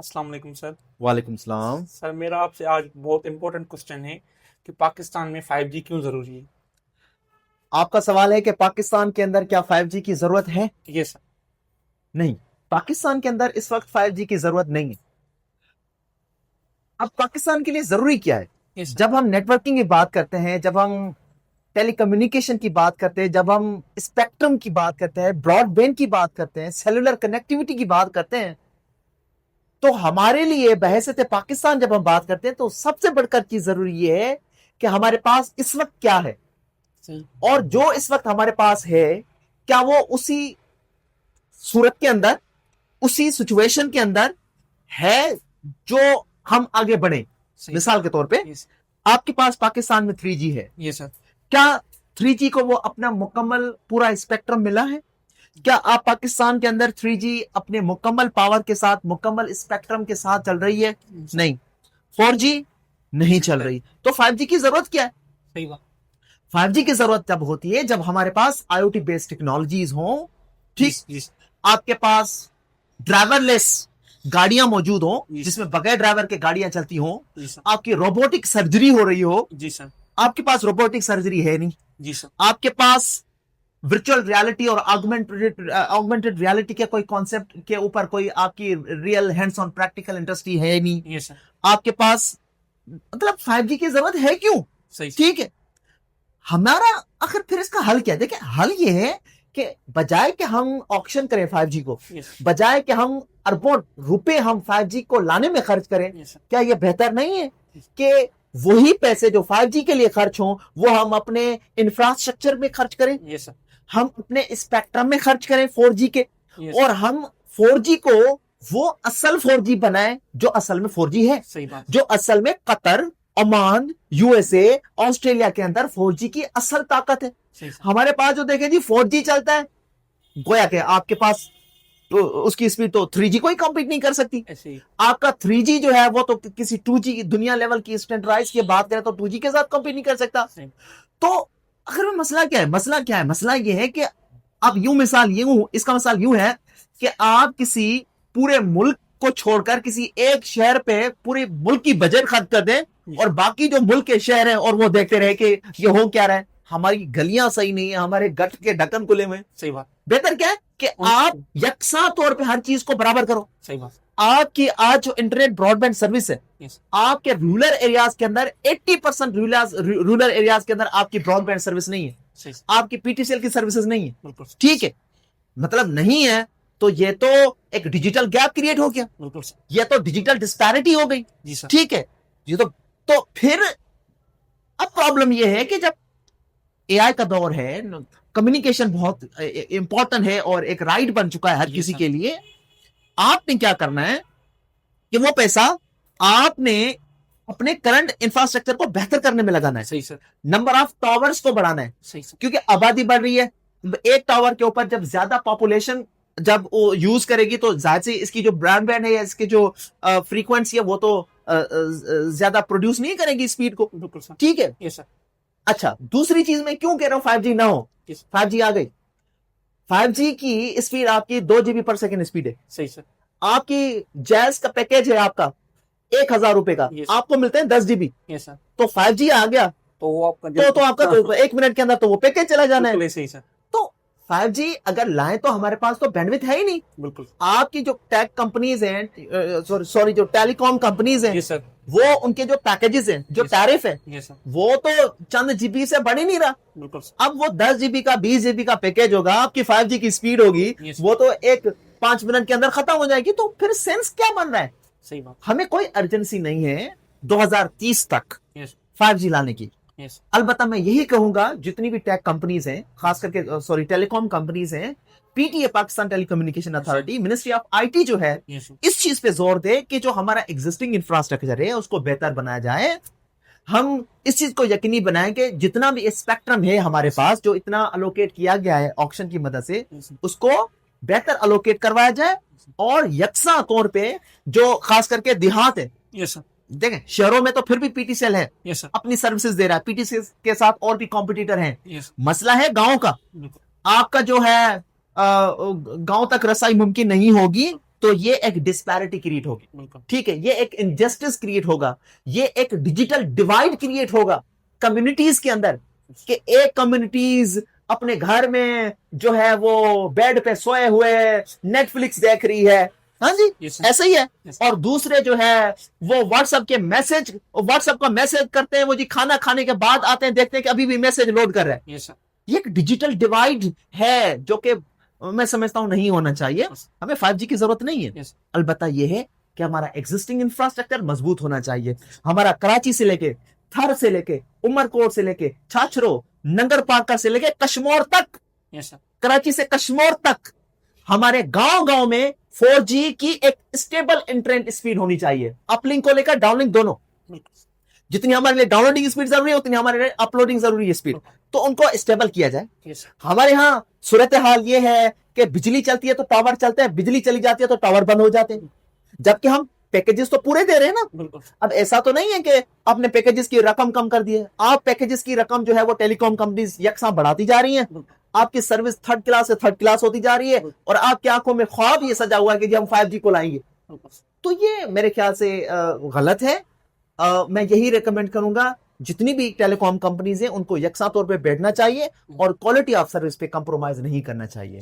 अस्सलाम वालेकुम सर। वालेकुम सलाम। सर मेरा आपसे आज बहुत इंपॉर्टेंट क्वेश्चन है कि पाकिस्तान में 5G क्यों ज़रूरी है। आपका सवाल है कि पाकिस्तान के अंदर क्या 5G की जरूरत है? ये सर। नहीं, पाकिस्तान के अंदर इस वक्त 5G की जरूरत नहीं है। अब पाकिस्तान के लिए जरूरी क्या है? ये सर। जब हम नेटवर्किंग की बात करते हैं, जब हम टेलीकम्युनिकेशन की बात करते हैं, जब हम स्पेक्ट्रम की बात करते हैं, ब्रॉडबैंड की बात करते हैं, सेलुलर कनेक्टिविटी की बात करते हैं, तो हमारे लिए बहैसियत पाकिस्तान जब हम बात करते हैं तो सबसे बढ़कर चीज जरूरी ये है कि हमारे पास इस वक्त क्या है, सही। और जो इस वक्त हमारे पास है क्या वो उसी सूरत के अंदर, उसी सिचुएशन के अंदर है जो हम आगे बढ़े। सही। मिसाल के तौर पे ये सर। आपके पास पाकिस्तान में 3G है। ये सर। क्या 3G को वो अपना मुकम्मल पूरा स्पेक्ट्रम मिला है? क्या आप पाकिस्तान के अंदर 3G अपने मुकम्मल पावर के साथ, मुकम्मल स्पेक्ट्रम के साथ चल रही है? सर। नहीं। 4G नहीं चल रही। तो 5G की जरूरत क्या है? सही बात। 5G की जरूरत तब होती है जब हमारे पास IoT बेस्ड टेक्नोलॉजीज हो। जी ठीक। जी आपके पास ड्राइवरलेस गाड़ियां मौजूद हो, जी जिसमें बगैर ड्राइवर के गाड़ियां चलती हो। जी सर। आपकी रोबोटिक सर्जरी हो रही हो। जी सर। आपके पास रोबोटिक सर्जरी है नहीं। जी सर। आपके पास वर्चुअल रियलिटी और ऑगमेंटेड रियलिटी के कोई कॉन्सेप्ट के ऊपर कोई आपकी real hands on practical industry है नहीं। ये सर। आपके पास मतलब 5G की जरूरत है क्यों? सही। ठीक है। हमारा आखिर फिर इसका हल क्या है? देखिए, हल ये है कि बजाय कि हम ऑक्शन करें 5G को, ये सर। बजाय कि हम अरबों रुपए हम 5G को लाने में खर्च करें, ये सर। क्या यह बेहतर नहीं है कि वही पैसे जो 5G के लिए खर्च हों वो हम अपने इंफ्रास्ट्रक्चर में खर्च करें, ये सर। हम अपने स्पेक्ट्रम में खर्च करें 4G के, ये और सर। हम 4G को वो असल 4G बनाएं जो असल में 4G है, सही बात। जो असल में कतर, ओमान, USA, ऑस्ट्रेलिया के अंदर 4G की असल ताकत है। सही सर। हमारे पास जो देखें जी 4G चलता है, गोया के आपके पास तो उसकी स्पीड तो 3G कोई कम्पीट नहीं कर सकती। ऐसे ही। आपका 3G जो है वो तो किसी 2G की दुनिया लेवल की स्टैंडर्डाइज की बात करें तो 2G के साथ कम्पीट नहीं कर सकता। सही। तो आखिर में मसला क्या है? मसला क्या है? मसला ये है कि अब यूं मिसाल यूं इसका मिसाल यूं है कि आप किसी पूरे मुल्क को छोड़कर किसी एक शहर पे पूरे मुल्क की बजट खर्च कर दें, और बाकी जो मुल्क के शहर हैं और वो देखते रहे कि ये हो क्या रहा है, हमारी गलियां सही नहीं है, हमारे गट के ढक्कन खुले हुए। सही बात। बेहतर क्या है कि आप यकसा तौर पे हर चीज को बराबर करो। सही बात। आपकी आज जो इंटरनेट ब्रॉडबैंड सर्विस है, ये सर। आपके रूरल एरियाज के अंदर 80% रूरल एरियाज के अंदर आपकी ब्रॉडबैंड सर्विस नहीं है, सही सर। सर। आपकी PTCL की सर्विसेज नहीं है। बिल्कुल सर। ठीक है। मतलब नहीं है तो ये तो एक डिजिटल गैप क्रिएट हो गया, बिल्कुल सर। ये तो डिजिटल डिस्पैरिटी हो गई। जी सर। ठीक है। ये तो फिर अब प्रॉब्लम ये है कि जब AI का दौर है, कम्युनिकेशन बहुत इंपॉर्टेंट है और एक राइट बन चुका है हर जी किसी सर। के लिए, आपने क्या करना है कि वो पैसा आपने अपने करंट इंफ्रास्ट्रक्चर को बेहतर करने में लगाना है, सही सर। नंबर ऑफ टावर्स को बढ़ाना है। सही सर। क्योंकि आबादी बढ़ रही है, एक टावर के ऊपर जब ज्यादा पॉपुलेशन जब वो यूज करेगी तो जाहिर से इसकी जो ब्रॉडबैंड है या इसकी जो फ्रीक्वेंसी है वो तो ज्यादा प्रोड्यूस नहीं करेगी स्पीड को। बिल्कुल सर। ठीक है। ये सर। अच्छा, दूसरी चीज मैं क्यों कह रहा हूं 5G ना हो? ये सर। 5G आ गई। 5G की स्पीड आपकी 2 GB पर सेकेंड स्पीड है। सही सर। आपकी जैज का पैकेज है आपका 1,000 रुपए का, ये सर। आपको मिलते हैं 10 GB। ये सर। तो 5G आ गया तो वो आपका तो आपका तो 1 मिनट के अंदर तो वो पैकेज चला जाना है। बिल्कुल ऐसे ही सर। तो 5G अगर लाएं तो हमारे पास तो बैंडविड्थ है ही नहीं। बिल्कुल। आपकी जो टेक कंपनीज हैं, सॉरी जो टेलीकॉम कंपनीज हैं, जी सर। वो उनके जो पैकेजेस हैं, जो Yes. टैरिफ है, ये सर। वो तो चंद GB से बढ़ ही नहीं रहा। बिल्कुल सर। अब वो 10 GB का 20 GB का पैकेज होगा, आपकी 5G की स्पीड होगी, Yes. वो तो 5 मिनट के अंदर खत्म हो जाएगी। तो फिर सेंस क्या बन रहा है? सही बात। हमें कोई अर्जेंसी नहीं है 2030 तक यस। 5G लाने की। यस। अलबत्ता मैं यही कहूंगा जितनी भी टेक कंपनीज हैं, खास करके सॉरी टेलीकॉम कंपनीज हैं, PTA Pakistan telecommunication authority, ministry of IT जो है, यस। इस चीज पे जोर दे कि जो हमारा एग्जिस्टिंग इंफ्रास्ट्रक्चर है उसको बेहतर बनाया जाए। हम इस चीज को यकीनी बनाएं कि जितना भी स्पेक्ट्रम है हमारे पास, जो इतना अलोकेट किया गया है ऑक्शन की मदद से, उसको बेहतर अलोकेट करवाया जाए, और यकसा तौर पे जो खास करके देहात है, यस सर। देखें शहरों में तो फिर भी PTCL है, यस सर। अपनी सर्विसेज दे रहा है, PTCL के साथ और भी कॉम्पिटिटर हैं। यस। मसला है गांव का। बिल्कुल। आपका जो है गांव तक रसाई मुमकिन नहीं होगी तो ये एक डिस्पैरिटी क्रिएट होगी, बिल्कुल ठीक है, ये एक इनजस्टिस क्रिएट होगा, ये एक डिजिटल डिवाइड क्रिएट होगा कम्युनिटीज के अंदर, कि एक कम्युनिटीज अपने घर में जो है वो बेड पे सोए हुए नेटफ्लिक्स देख रही है, हाँ जी Yes, sir. ऐसा ही है, Yes. और दूसरे जो है वो व्हाट्सएप का मैसेज करते हैं, वो जी खाना खाने के बाद आते हैं, देखते हैं कि अभी भी मैसेज लोड कर रहा है। Yes, sir. ये एक डिजिटल डिवाइड है जो कि मैं समझता हूं नहीं होना चाहिए। Yes. हमें 5G की जरूरत नहीं है। Yes. अलबत्ता यह है कि हमारा एग्जिस्टिंग इंफ्रास्ट्रक्चर मजबूत होना चाहिए। हमारा कराची से लेके थर से लेके उमरकोट से लेके छाछरो नंगर पार्का से लेके कश्मीर तक, Yes, sir. कराची से कश्मीर तक हमारे गांव गांव में 4G की एक स्टेबल इंटरनेट स्पीड होनी चाहिए, अपलिंक को लेकर डाउनलिंक दोनों। बिल्कुल जितनी हमारे लिए डाउनलोडिंग स्पीड जरूरी है उतनी हमारे लिए अपलोडिंग जरूरी है स्पीड, तो उनको स्टेबल किया जाए। Yes, sir. हमारे यहाँ सूरत हाल ये है कि बिजली चलती है तो टावर चलते हैं, बिजली चली जाती है तो टावर बंद हो जाते हैं, जबकि हम पैकेजेस तो पूरे दे रहे हैं ना। बिल्कुल अब ऐसा तो नहीं है कि आपने पैकेजेस की रकम कम कर दी है, आप पैकेजेस की रकम जो है वो टेलीकॉम कंपनीज यकसा बढ़ाती जा रही हैं, आपकी सर्विस थर्ड क्लास से थर्ड क्लास होती जा रही है, और आपकी आंखों में ख्वाब ये सजा हुआ है कि जी हम 5G को लाएंगे। बिल्कुल तो ये मेरे ख्याल से गलत है। मैं यही रेकमेंड करूंगा जितनी भी टेलीकॉम कंपनीज हैं उनको यकसा तौर पे बैठना चाहिए और क्वालिटी ऑफ सर्विस पे कंप्रोमाइज नहीं करना चाहिए।